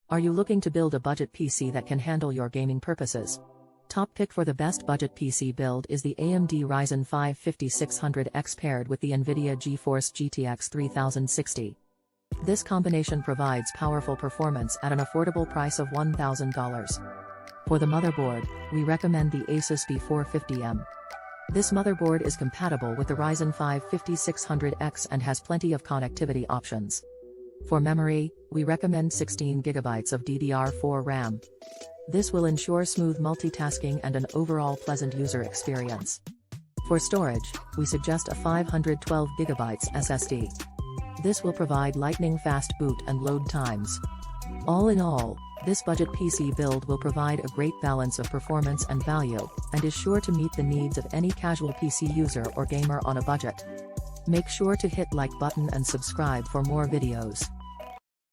Are you looking to build a budget PC that can handle your gaming purposes? Top pick for the best budget PC build is the AMD Ryzen 5 5600X paired with the NVIDIA GeForce GTX 3060. This combination provides powerful performance at an affordable price of $1,000. For the motherboard, we recommend the Asus B450M. This motherboard is compatible with the Ryzen 5 5600X and has plenty of connectivity options. For memory, we recommend 16GB of DDR4 RAM. This will ensure smooth multitasking and an overall pleasant user experience. For storage, we suggest a 512GB SSD. This will provide lightning-fast boot and load times. All in all, this budget PC build will provide a great balance of performance and value, and is sure to meet the needs of any casual PC user or gamer on a budget. Make sure to hit like button and subscribe for more videos.